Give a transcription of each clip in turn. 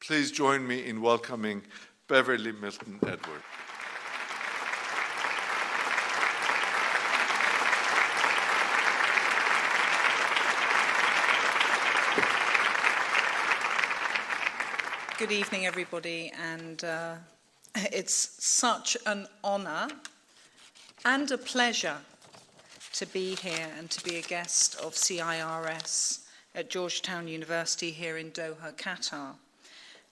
Please join me in welcoming Beverley Milton-Edwards. Good evening, everybody, and it's such an honor and a pleasure to be here and to be a guest of CIRS at Georgetown University here in Doha, Qatar,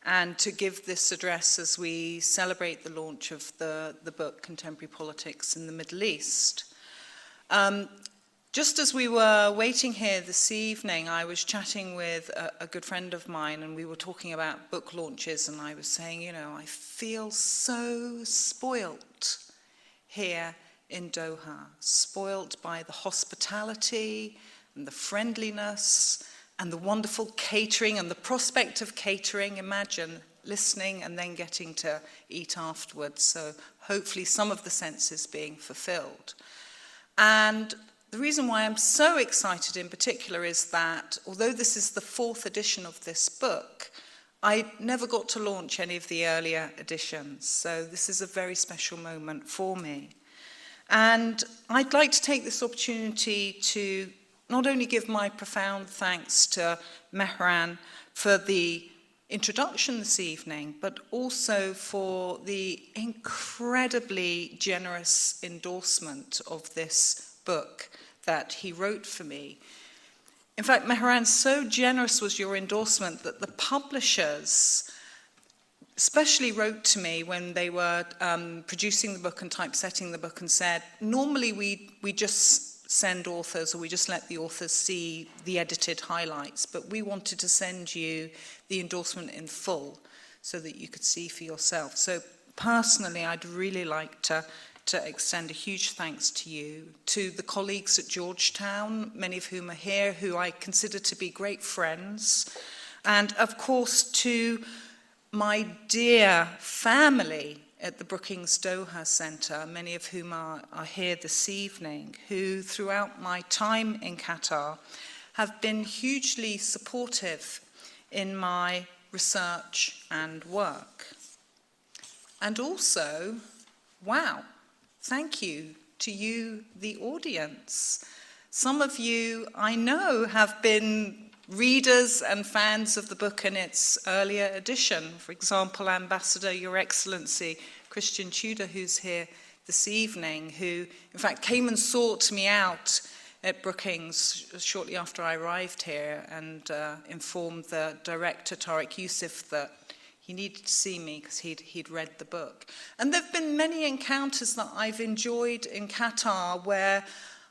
and to give this address as we celebrate the launch of the book Contemporary Politics in the Middle East. Just as we were waiting here this evening, I was chatting with a good friend of mine, and we were talking about book launches, and I was saying, you know, I feel so spoilt here in Doha, spoilt by the hospitality and the friendliness and the wonderful catering and the prospect of catering. Imagine listening and then getting to eat afterwards. So hopefully some of the senses being fulfilled. And the reason why I'm so excited in particular is that although this is the 4th edition of this book, I never got to launch any of the earlier editions. So this is a very special moment for me. And I'd like to take this opportunity to not only give my profound thanks to Mehran for the introduction this evening, but also for the incredibly generous endorsement of this book that he wrote for me. In fact, Mehran, so generous was your endorsement that the publishers especially wrote to me when they were producing the book and typesetting the book and said, normally we just send authors, or we just let the authors see the edited highlights, but we wanted to send you the endorsement in full so that you could see for yourself. So personally, I'd really like to extend a huge thanks to you, to the colleagues at Georgetown, many of whom are here, who I consider to be great friends, and of course to my dear family at the Brookings Doha Center, many of whom are here this evening, who throughout my time in Qatar have been hugely supportive in my research and work. And also, wow, thank you to you, the audience. Some of you, I know, have been readers and fans of the book in its earlier edition. For example, Ambassador, Your Excellency, Christian Tudor, who's here this evening, who, in fact, came and sought me out at Brookings shortly after I arrived here and informed the director, Tariq Youssef, that he needed to see me because he'd read the book. And there have been many encounters that I've enjoyed in Qatar where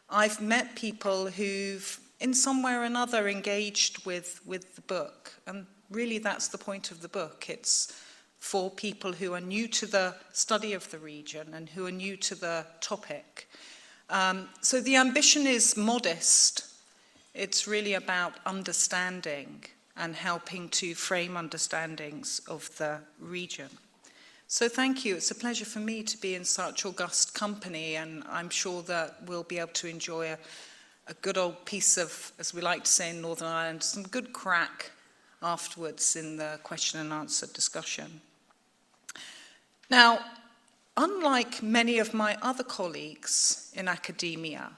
I've met people who've, in some way or another, engaged with the book. And really that's the point of the book. It's for people who are new to the study of the region and who are new to the topic. So the ambition is modest. It's really about understanding and helping to frame understandings of the region. So thank you. It's a pleasure for me to be in such august company, and I'm sure that we'll be able to enjoy a good old piece of, as we like to say in Northern Ireland, some good crack afterwards in the question and answer discussion. Now, unlike many of my other colleagues in academia,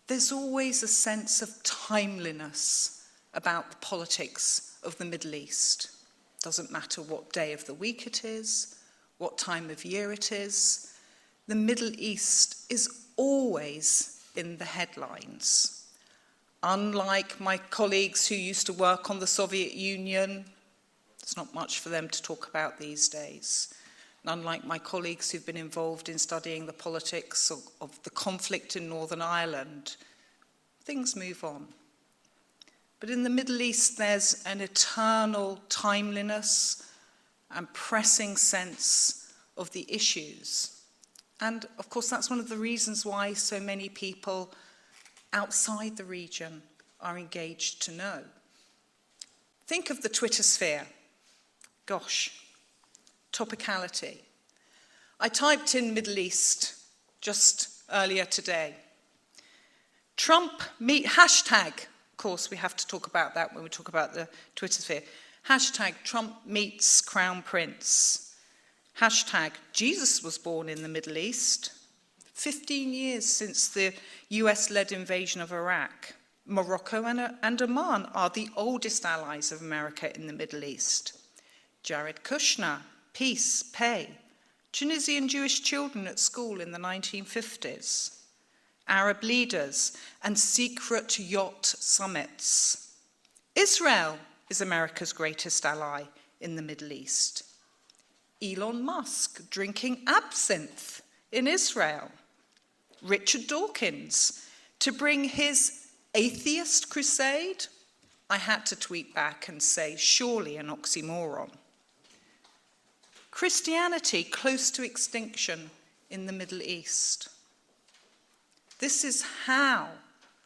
there's always a sense of timeliness about the politics of the Middle East. Doesn't matter what day of the week it is, what time of year it is, the Middle East is always in the headlines. Unlike my colleagues who used to work on the Soviet Union, there's not much for them to talk about these days. And unlike my colleagues who've been involved in studying the politics of the conflict in Northern Ireland, things move on. But in the Middle East, there's an eternal timeliness and pressing sense of the issues. And of course, that's one of the reasons why so many people outside the region are engaged to know. Think of the Twitter sphere. Gosh, topicality. I typed in Middle East just earlier today. Trump meet hashtag. Of course, we have to talk about that when we talk about the Twitter sphere. Hashtag Trump meets Crown Prince. Hashtag Jesus was born in the Middle East. 15 years since the US-led invasion of Iraq. Morocco and Oman are the oldest allies of America in the Middle East. Jared Kushner, peace, pay. Tunisian Jewish children at school in the 1950s. Arab leaders and secret yacht summits. Israel is America's greatest ally in the Middle East. Elon Musk drinking absinthe in Israel. Richard Dawkins to bring his atheist crusade. I had to tweet back and say, surely an oxymoron. Christianity close to extinction in the Middle East. This is how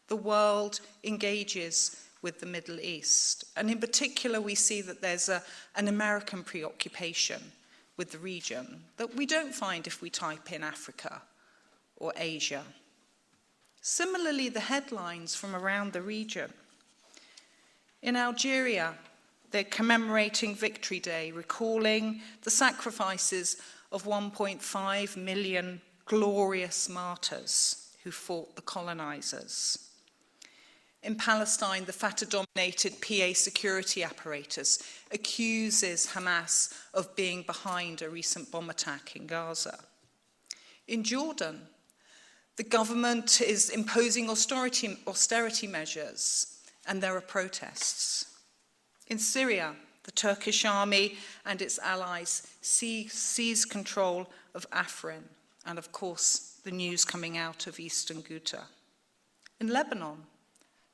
the world engages with the Middle East. And in particular, we see that there's an American preoccupation with the region that we don't find if we type in Africa or Asia. Similarly, the headlines from around the region. In Algeria, they're commemorating Victory Day, recalling the sacrifices of 1.5 million glorious martyrs who fought the colonizers. In Palestine, the Fatah-dominated PA security apparatus accuses Hamas of being behind a recent bomb attack in Gaza. In Jordan, the government is imposing austerity measures, and there are protests. In Syria, the Turkish army and its allies seize control of Afrin, and of course, the news coming out of eastern Ghouta. In Lebanon,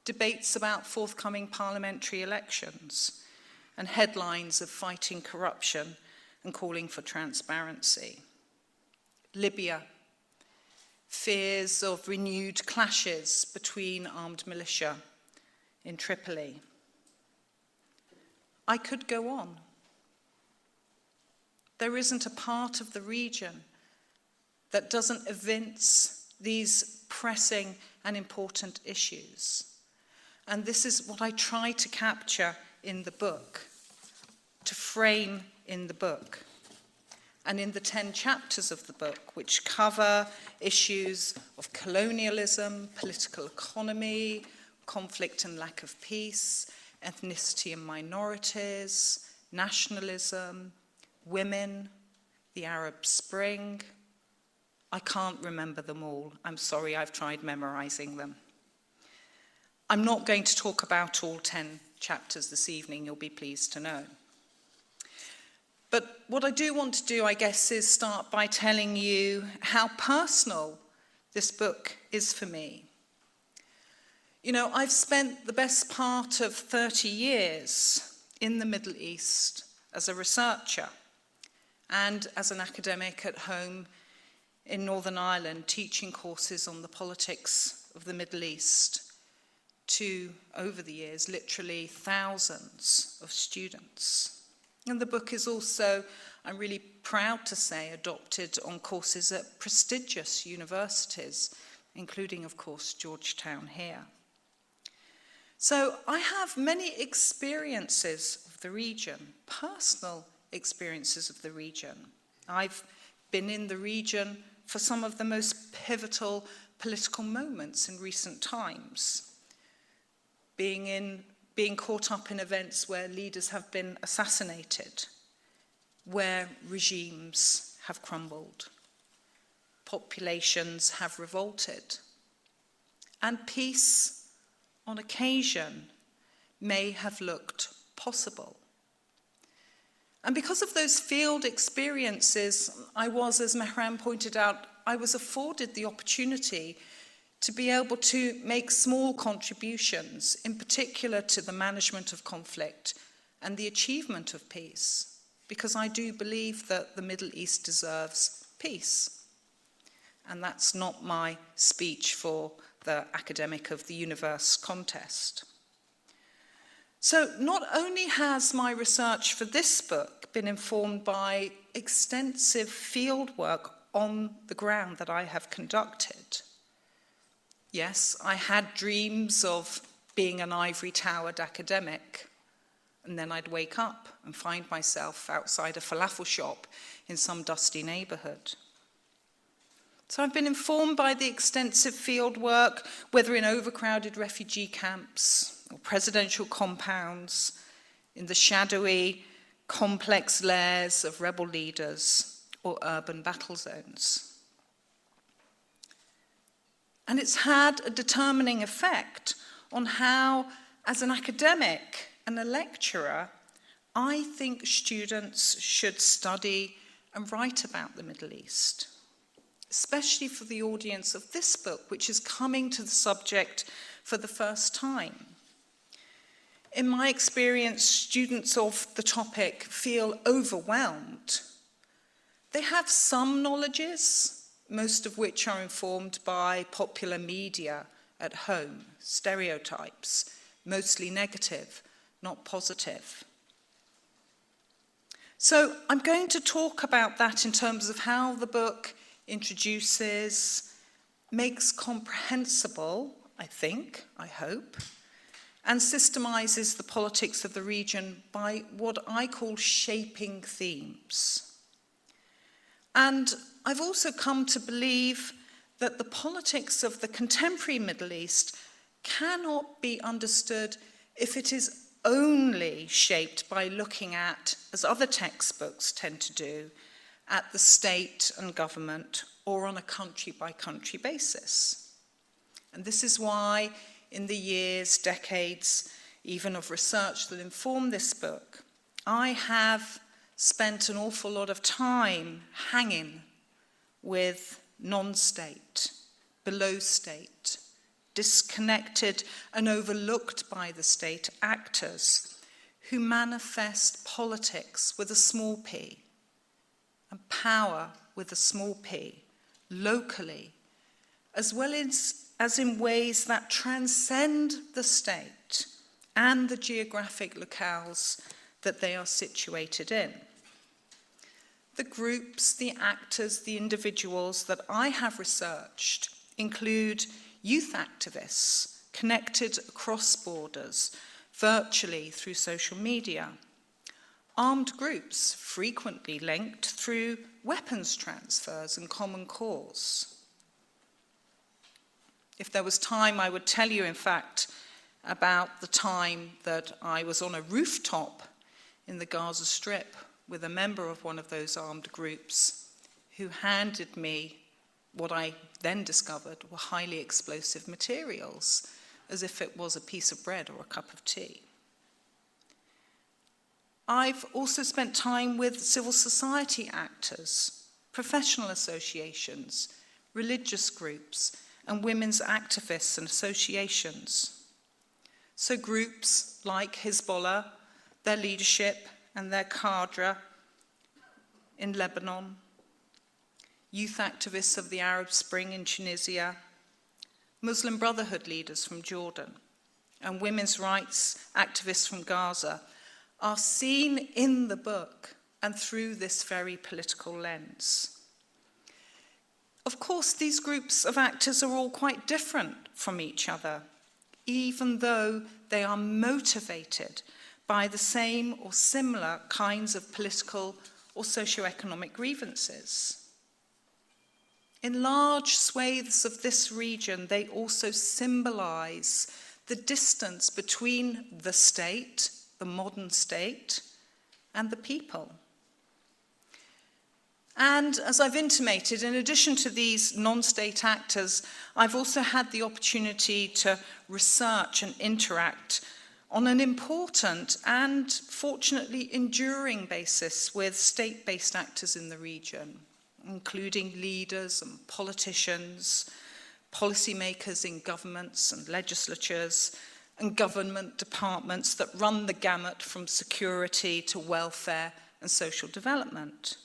debates about forthcoming parliamentary elections and headlines of fighting corruption and calling for transparency. Libya, fears of renewed clashes between armed militia in Tripoli. I could go on. There isn't a part of the region that doesn't evince these pressing and important issues. And this is what I try to capture in the book, to frame in the book. And in the 10 chapters of the book, which cover issues of colonialism, political economy, conflict and lack of peace, ethnicity and minorities, nationalism, women, the Arab Spring. I can't remember them all. I'm sorry, I've tried memorizing them. I'm not going to talk about all 10 chapters this evening, you'll be pleased to know. But what I do want to do, I guess, is start by telling you how personal this book is for me. You know, I've spent the best part of 30 years in the Middle East as a researcher and as an academic at home in Northern Ireland, teaching courses on the politics of the Middle East to, over the years, literally thousands of students. And the book is also, I'm really proud to say, adopted on courses at prestigious universities, including, of course, Georgetown here. So I have many experiences of the region, personal experiences of the region. I've been in the region for some of the most pivotal political moments in recent times, being caught up in events where leaders have been assassinated, where regimes have crumbled, populations have revolted, and peace, on occasion, may have looked possible. And because of those field experiences, I was, as Mehran pointed out, I was afforded the opportunity to be able to make small contributions, in particular to the management of conflict and the achievement of peace, because I do believe that the Middle East deserves peace. And that's not my speech for the Academic of the Universe contest. So not only has my research for this book been informed by extensive field work on the ground that I have conducted. Yes, I had dreams of being an ivory-towered academic, and then I'd wake up and find myself outside a falafel shop in some dusty neighborhood. So I've been informed by the extensive field work, whether in overcrowded refugee camps or presidential compounds, in the shadowy, complex lairs of rebel leaders or urban battle zones. And it's had a determining effect on how, as an academic and a lecturer, I think students should study and write about the Middle East, especially for the audience of this book, which is coming to the subject for the first time. In my experience, students of the topic feel overwhelmed. They have some knowledges, most of which are informed by popular media at home, stereotypes, mostly negative, not positive. So I'm going to talk about that in terms of how the book introduces, makes comprehensible, I think, I hope, and systemizes the politics of the region by what I call shaping themes. And I've also come to believe that the politics of the contemporary Middle East cannot be understood if it is only shaped by looking at, as other textbooks tend to do, at the state and government or on a country-by-country basis. And this is why in the years, decades, even of research that inform this book, I have spent an awful lot of time hanging with non-state, below state, disconnected and overlooked by the state actors who manifest politics with a small p and power with a small p, locally, as well as in ways that transcend the state and the geographic locales that they are situated in. The groups, the actors, the individuals that I have researched include youth activists connected across borders, virtually through social media, armed groups frequently linked through weapons transfers and common cause. If there was time, I would tell you, in fact, about the time that I was on a rooftop in the Gaza Strip with a member of one of those armed groups who handed me what I then discovered were highly explosive materials, as if it was a piece of bread or a cup of tea. I've also spent time with civil society actors, professional associations, religious groups, and women's activists and associations. So groups like Hezbollah, their leadership and their cadre in Lebanon, youth activists of the Arab Spring in Tunisia, Muslim Brotherhood leaders from Jordan, and women's rights activists from Gaza are seen in the book and through this very political lens. Of course, these groups of actors are all quite different from each other, even though they are motivated by the same or similar kinds of political or socioeconomic grievances. In large swathes of this region, they also symbolize the distance between the state, the modern state, and the people. And as I've intimated, in addition to these non-state actors, I've also had the opportunity to research and interact on an important and fortunately enduring basis with state-based actors in the region, including leaders and politicians, policymakers in governments and legislatures, and government departments that run the gamut from security to welfare and social development.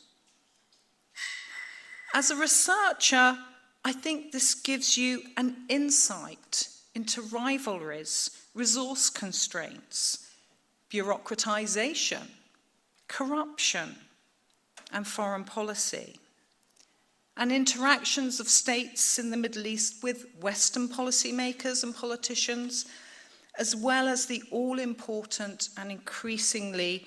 As a researcher, I think this gives you an insight into rivalries, resource constraints, bureaucratization, corruption, and foreign policy, and interactions of states in the Middle East with Western policymakers and politicians, as well as the all-important and increasingly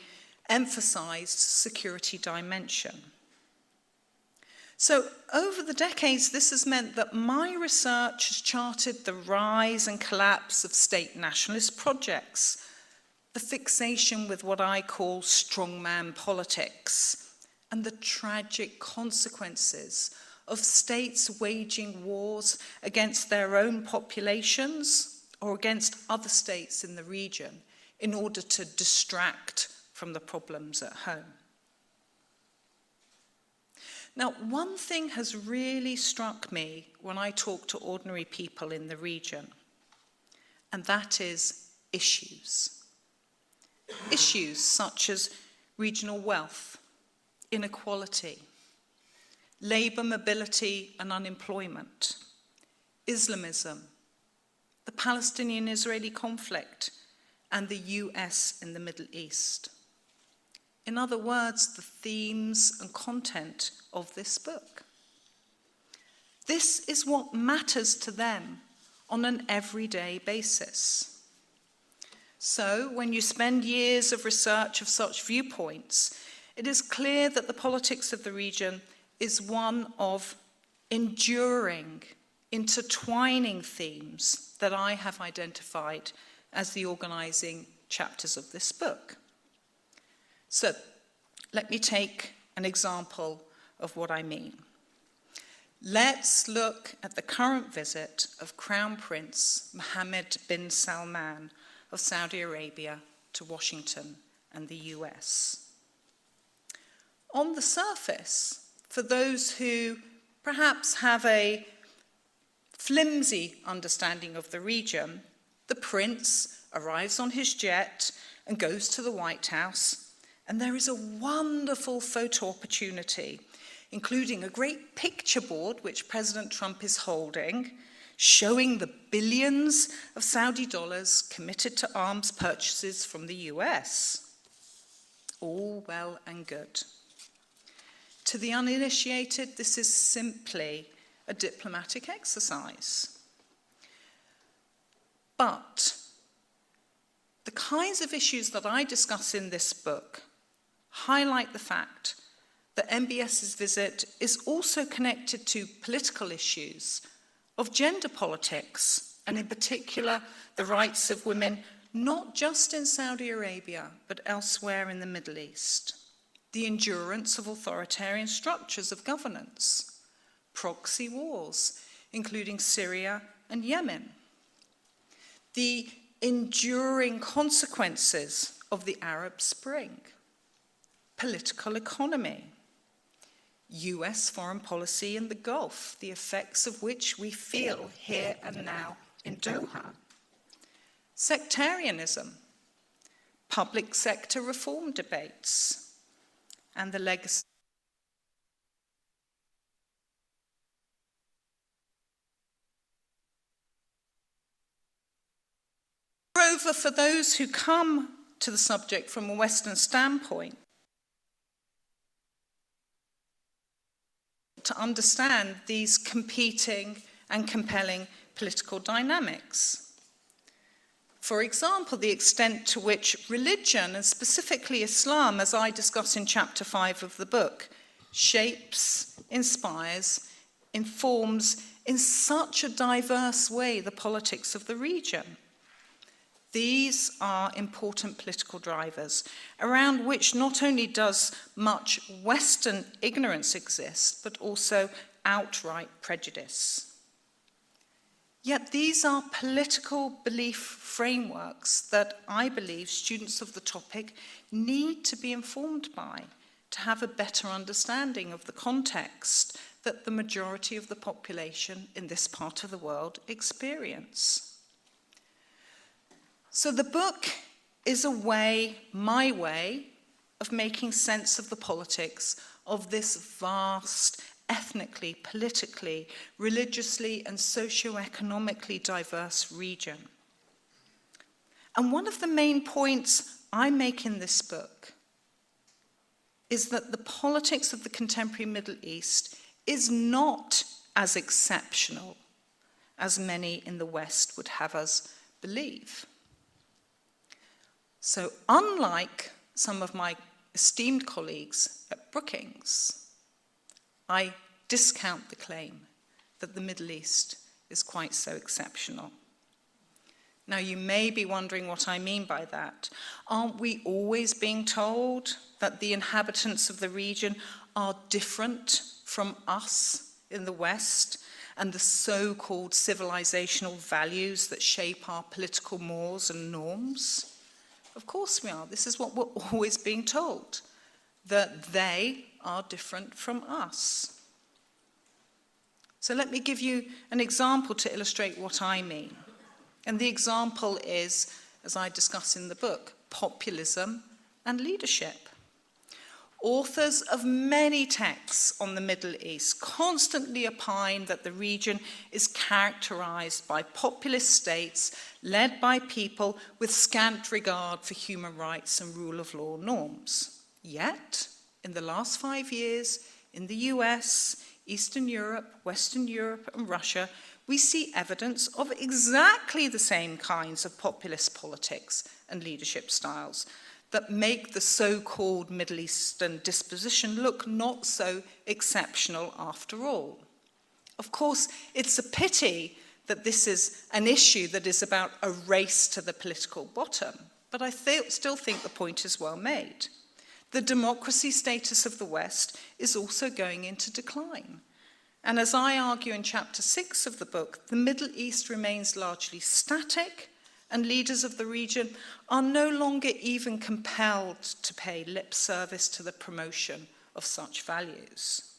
emphasized security dimension. So over the decades, this has meant that my research has charted the rise and collapse of state nationalist projects, the fixation with what I call strongman politics, and the tragic consequences of states waging wars against their own populations or against other states in the region in order to distract from the problems at home. Now, one thing has really struck me when I talk to ordinary people in the region, and that is issues. Issues such as regional wealth, inequality, labor mobility and unemployment, Islamism, the Palestinian-Israeli conflict, and the US in the Middle East. In other words, the themes and content of this book. This is what matters to them on an everyday basis. So, when you spend years of research of such viewpoints, it is clear that the politics of the region is one of enduring, intertwining themes that I have identified as the organizing chapters of this book. So, let me take an example of what I mean. Let's look at the current visit of Crown Prince Mohammed bin Salman of Saudi Arabia to Washington and the US. On the surface, for those who perhaps have a flimsy understanding of the region, the prince arrives on his jet and goes to the White House, and there is a wonderful photo opportunity, including a great picture board which President Trump is holding, showing the billions of Saudi dollars committed to arms purchases from the US. All well and good. To the uninitiated, this is simply a diplomatic exercise. But the kinds of issues that I discuss in this book highlight the fact that MBS's visit is also connected to political issues of gender politics, and in particular, the rights of women, not just in Saudi Arabia, but elsewhere in the Middle East, the endurance of authoritarian structures of governance, proxy wars, including Syria and Yemen, the enduring consequences of the Arab Spring, political economy, US foreign policy in the Gulf, the effects of which we feel here and now in Doha, sectarianism, public sector reform debates, and the legacy. Moreover, for those who come to the subject from a Western standpoint, to understand these competing and compelling political dynamics. For example, the extent to which religion, and specifically Islam, as I discuss in chapter 5 of the book, shapes, inspires, informs in such a diverse way the politics of the region. These are important political drivers around which not only does much Western ignorance exist, but also outright prejudice. Yet these are political belief frameworks that I believe students of the topic need to be informed by to have a better understanding of the context that the majority of the population in this part of the world experience. So the book is a way, my way, of making sense of the politics of this vast, ethnically, politically, religiously, and socio-economically diverse region. And one of the main points I make in this book is that the politics of the contemporary Middle East is not as exceptional as many in the West would have us believe. So unlike some of my esteemed colleagues at Brookings, I discount the claim that the Middle East is quite so exceptional. Now, you may be wondering what I mean by that. Aren't we always being told that the inhabitants of the region are different from us in the West and the so-called civilizational values that shape our political mores and norms? Of course we are. This is what we're always being told, that they are different from us. So let me give you an example to illustrate what I mean. And the example is, as I discuss in the book, populism and leadership. Authors of many texts on the Middle East constantly opine that the region is characterized by populist states led by people with scant regard for human rights and rule of law norms. Yet, in the last 5 years, in the US, Eastern Europe, Western Europe, and Russia, we see evidence of exactly the same kinds of populist politics and leadership styles that make the so-called Middle Eastern disposition look not so exceptional after all. Of course, it's a pity that this is an issue that is about a race to the political bottom, but I still think the point is well made. The democracy status of the West is also going into decline. And as I argue in chapter 6 of the book, the Middle East remains largely static, and leaders of the region are no longer even compelled to pay lip service to the promotion of such values.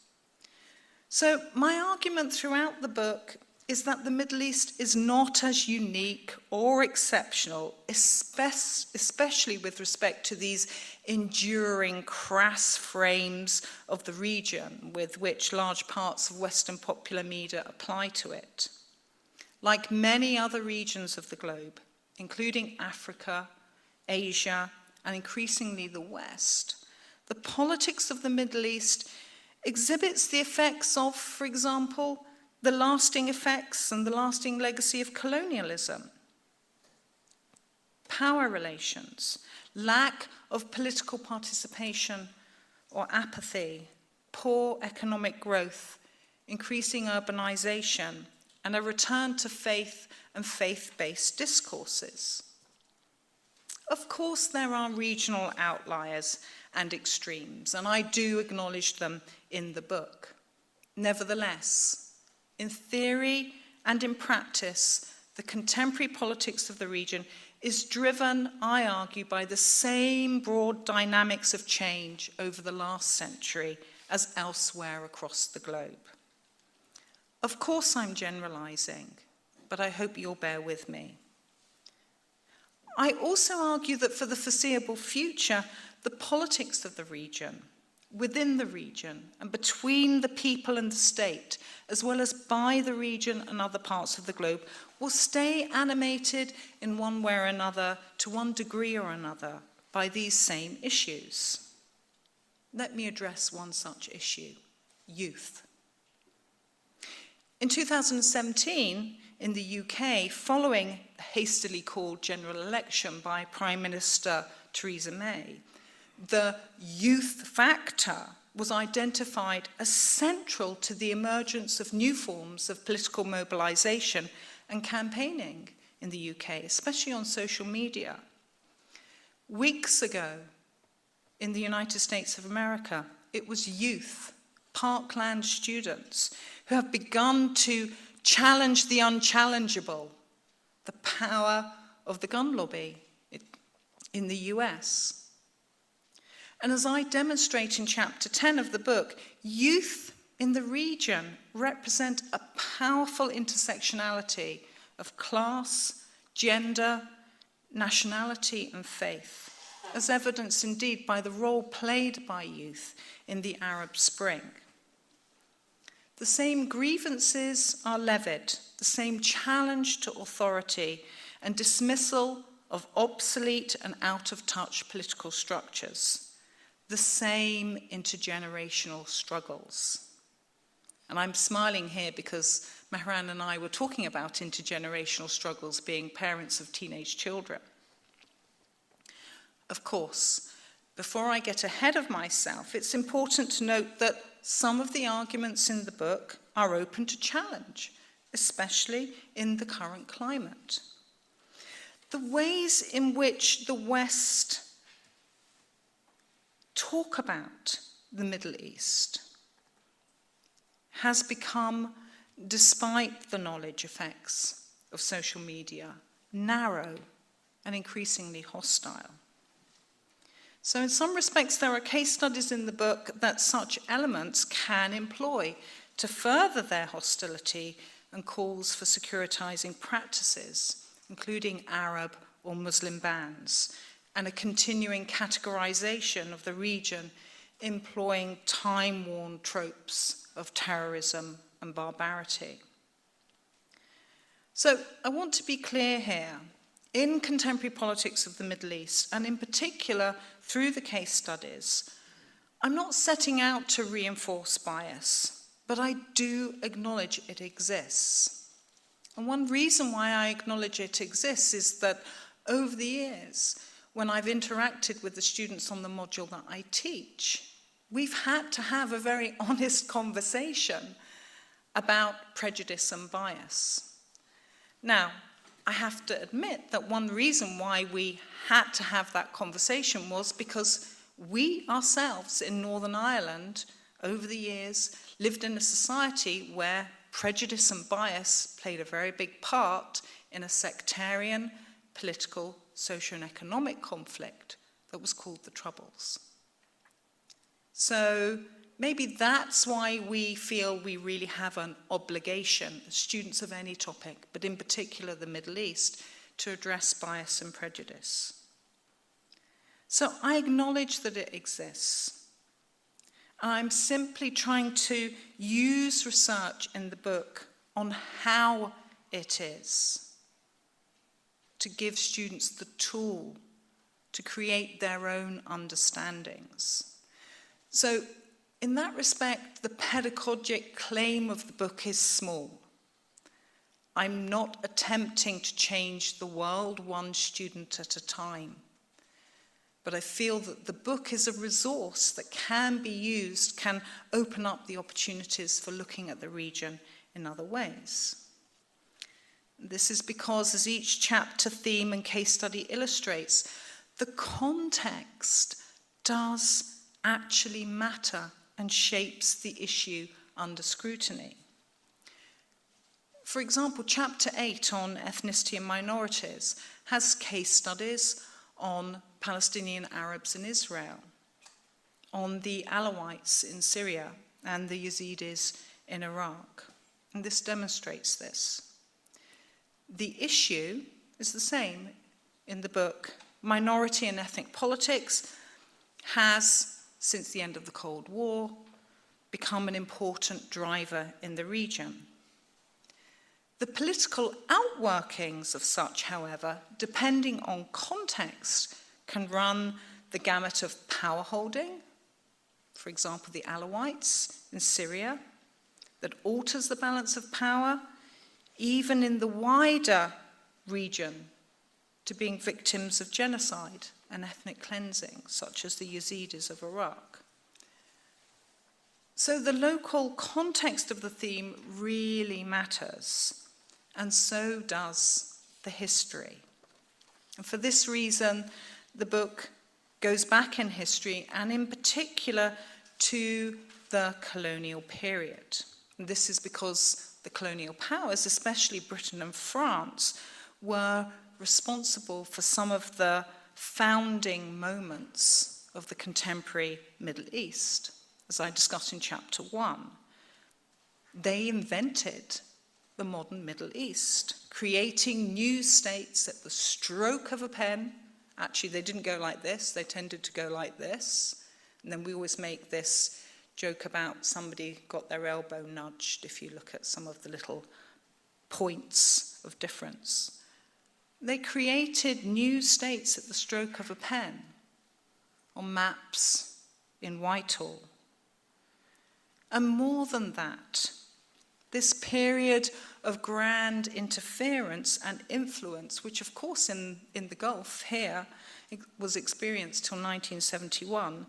So my argument throughout the book is that the Middle East is not as unique or exceptional, especially with respect to these enduring crass frames of the region with which large parts of Western popular media apply to it. Like many other regions of the globe, including Africa, Asia, and increasingly the West, the politics of the Middle East exhibits the effects of, for example, the lasting effects and the lasting legacy of colonialism, power relations, lack of political participation or apathy, poor economic growth, increasing urbanization, and a return to faith and faith-based discourses. Of course, there are regional outliers and extremes, and I do acknowledge them in the book. Nevertheless, in theory and in practice, the contemporary politics of the region is driven, I argue, by the same broad dynamics of change over the last century as elsewhere across the globe. Of course I'm generalizing, but I hope you'll bear with me. I also argue that for the foreseeable future, the politics of the region, within the region, and between the people and the state, as well as by the region and other parts of the globe, will stay animated in one way or another, to one degree or another, by these same issues. Let me address one such issue: youth. In 2017, in the UK, following the hastily called general election by Prime Minister Theresa May, the youth factor was identified as central to the emergence of new forms of political mobilization and campaigning in the UK, especially on social media. Weeks ago, in the United States of America, it was youth, Parkland students, who have begun to challenge the unchallengeable, the power of the gun lobby in the US. And as I demonstrate in chapter 10 of the book, youth in the region represent a powerful intersectionality of class, gender, nationality, and faith, as evidenced indeed by the role played by youth in the Arab Spring. The same grievances are levied, the same challenge to authority and dismissal of obsolete and out-of-touch political structures, the same intergenerational struggles. And I'm smiling here because Mehran and I were talking about intergenerational struggles, being parents of teenage children. Of course, before I get ahead of myself, it's important to note that some of the arguments in the book are open to challenge, especially in the current climate. The ways in which the West talk about the Middle East has become, despite the knowledge effects of social media, narrow and increasingly hostile. So in some respects, there are case studies in the book that such elements can employ to further their hostility and calls for securitizing practices, including Arab or Muslim bans, and a continuing categorization of the region employing time-worn tropes of terrorism and barbarity. So I want to be clear here. In contemporary politics of the Middle East, and in particular through the case studies, I'm not setting out to reinforce bias, but I do acknowledge it exists. And one reason why I acknowledge it exists is that over the years, when I've interacted with the students on the module that I teach, we've had to have a very honest conversation about prejudice and bias. Now, I have to admit that one reason why we had to have that conversation was because we ourselves in Northern Ireland, over the years, lived in a society where prejudice and bias played a very big part in a sectarian, political, social and economic conflict that was called the Troubles. So maybe that's why we feel we really have an obligation, as students of any topic, but in particular the Middle East, to address bias and prejudice. So I acknowledge that it exists. I'm simply trying to use research in the book on how it is to give students the tool to create their own understandings. So in that respect, the pedagogic claim of the book is small. I'm not attempting to change the world one student at a time. But I feel that the book is a resource that can be used, can open up the opportunities for looking at the region in other ways. This is because, as each chapter, theme, and case study illustrates, the context does actually matter and shapes the issue under scrutiny. For example, Chapter 8 on ethnicity and minorities has case studies on Palestinian Arabs in Israel, on the Alawites in Syria, and the Yazidis in Iraq. And this demonstrates this. The issue is the same in the book. Minority and ethnic politics has, since the end of the Cold War, become an important driver in the region. The political outworkings of such, however, depending on context, can run the gamut of power holding, for example, the Alawites in Syria, that alters the balance of power, even in the wider region, to being victims of genocide and ethnic cleansing, such as the Yazidis of Iraq. So the local context of the theme really matters, and so does the history. And for this reason, the book goes back in history, and in particular to the colonial period. And this is because the colonial powers, especially Britain and France, were responsible for some of the founding moments of the contemporary Middle East, as I discussed in Chapter 1. They invented the modern Middle East, creating new states at the stroke of a pen. Actually, they didn't go like this, they tended to go like this. And then we always make this joke about somebody got their elbow nudged if you look at some of the little points of difference. They created new states at the stroke of a pen on maps in Whitehall. And more than that, This period of grand interference and influence, which of course in the Gulf here was experienced till 1971,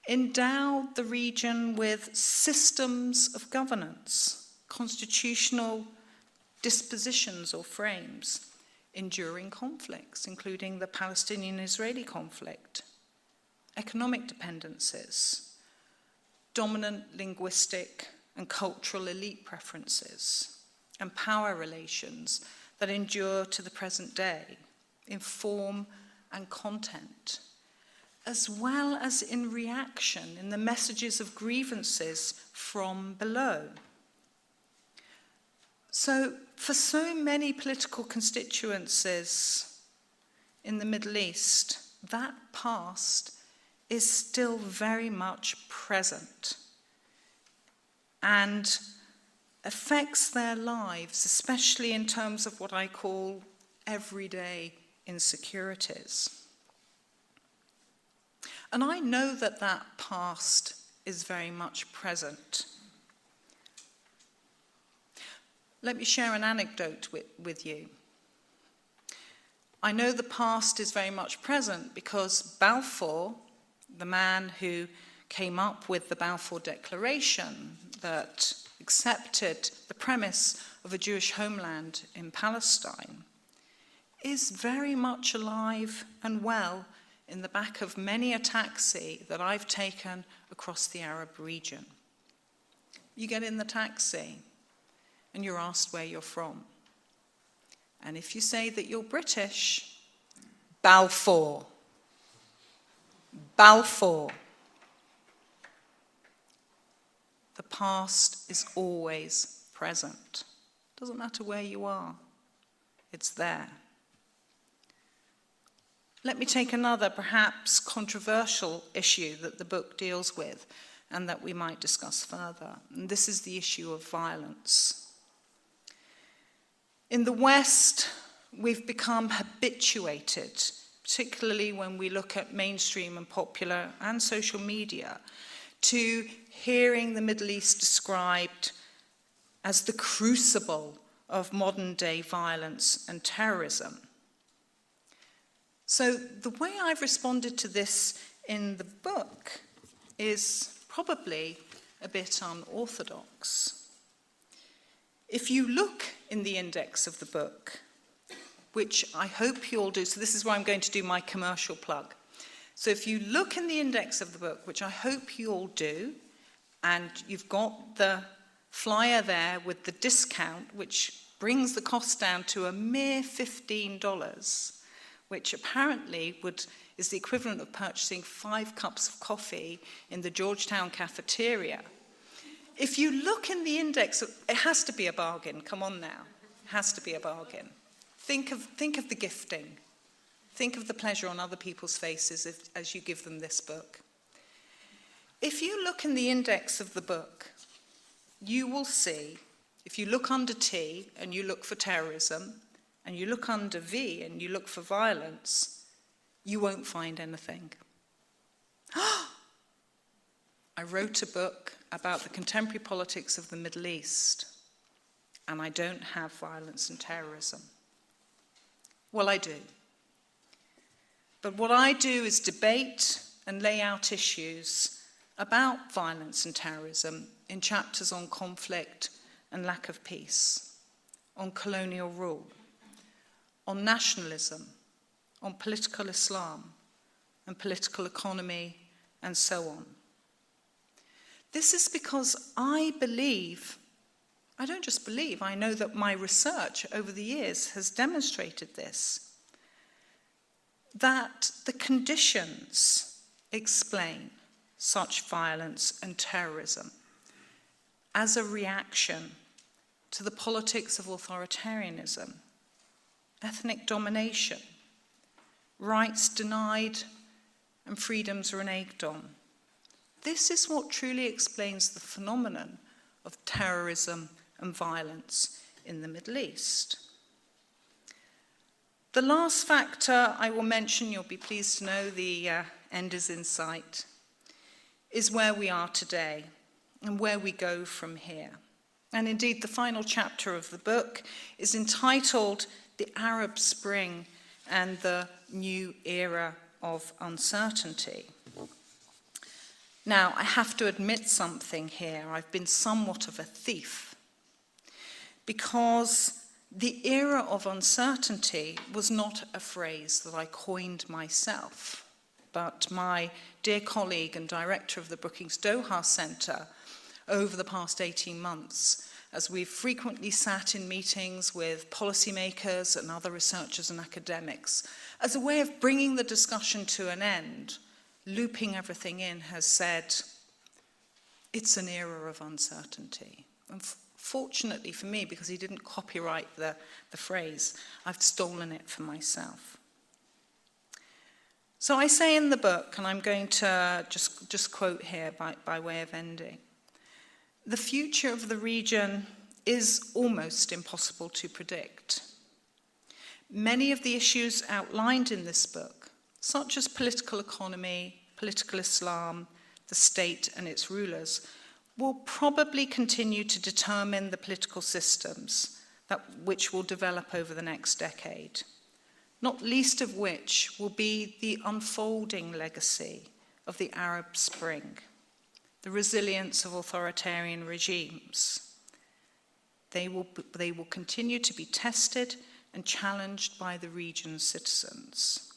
endowed the region with systems of governance, constitutional dispositions or frames, enduring conflicts, including the Palestinian-Israeli conflict, economic dependencies, dominant linguistic and cultural elite preferences, and power relations that endure to the present day in form and content, as well as in reaction in the messages of grievances from below. So, for so many political constituencies in the Middle East, that past is still very much present and affects their lives, especially in terms of what I call everyday insecurities. And I know that that past is very much present. Let me share an anecdote with you. I know the past is very much present because Balfour, the man who came up with the Balfour Declaration that accepted the premise of a Jewish homeland in Palestine, is very much alive and well in the back of many a taxi that I've taken across the Arab region. You get in the taxi and you're asked where you're from. And if you say that you're British, Balfour. Balfour. The past is always present. Doesn't matter where you are, it's there. Let me take another, perhaps controversial issue that the book deals with and that we might discuss further. And this is the issue of violence. In the West, we've become habituated, particularly when we look at mainstream and popular and social media, to hearing the Middle East described as the crucible of modern-day violence and terrorism. So the way I've responded to this in the book is probably a bit unorthodox. If you look in the index of the book, which I hope you all do, so this is where I'm going to do my commercial plug. So if you look in the index of the book, which I hope you all do, and you've got the flyer there with the discount, which brings the cost down to a mere $15, which apparently is the equivalent of purchasing 5 cups of coffee in the Georgetown cafeteria. If you look in the index, it has to be a bargain. Come on now. It has to be a bargain. Think of the gifting. Think of the pleasure on other people's faces as you give them this book. If you look in the index of the book, you will see, if you look under T and you look for terrorism, and you look under V and you look for violence, you won't find anything. I wrote a book about the contemporary politics of the Middle East, and I don't have violence and terrorism. Well, I do. But what I do is debate and lay out issues about violence and terrorism in chapters on conflict and lack of peace, on colonial rule, on nationalism, on political Islam and political economy, and so on. This is because I believe, I don't just believe, I know that my research over the years has demonstrated this, that the conditions explain such violence and terrorism as a reaction to the politics of authoritarianism, ethnic domination, rights denied and freedoms reneged on. This is what truly explains the phenomenon of terrorism and violence in the Middle East. The last factor I will mention, you'll be pleased to know the end is in sight, is where we are today and where we go from here. And indeed, the final chapter of the book is entitled The Arab Spring and the New Era of Uncertainty. Now, I have to admit something here. I've been somewhat of a thief, because the era of uncertainty was not a phrase that I coined myself, but my dear colleague and director of the Brookings Doha Center over the past 18 months, as we've frequently sat in meetings with policymakers and other researchers and academics, as a way of bringing the discussion to an end, looping everything in, has said, it's an era of uncertainty. And fortunately for me, because he didn't copyright the phrase, I've stolen it for myself. So I say in the book, and I'm going to just quote here by way of ending, the future of the region is almost impossible to predict. Many of the issues outlined in this book, such as political economy, political Islam, the state and its rulers, will probably continue to determine the political systems which will develop over the next decade, not least of which will be the unfolding legacy of the Arab Spring, the resilience of authoritarian regimes. They will continue to be tested and challenged by the region's citizens.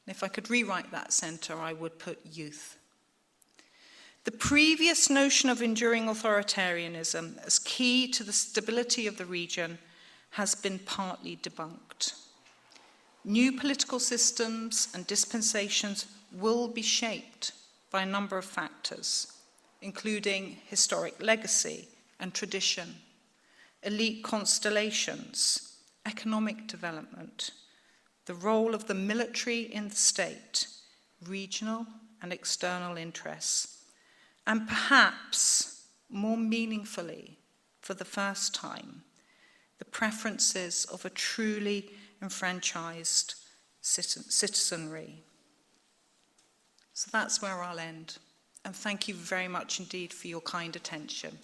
And if I could rewrite that center, I would put youth. The previous notion of enduring authoritarianism as key to the stability of the region has been partly debunked. New political systems and dispensations will be shaped by a number of factors, including historic legacy and tradition, elite constellations, economic development, the role of the military in the state, regional and external interests, and perhaps, more meaningfully, for the first time, the preferences of a truly enfranchised citizenry. So that's where I'll end. And thank you very much indeed for your kind attention.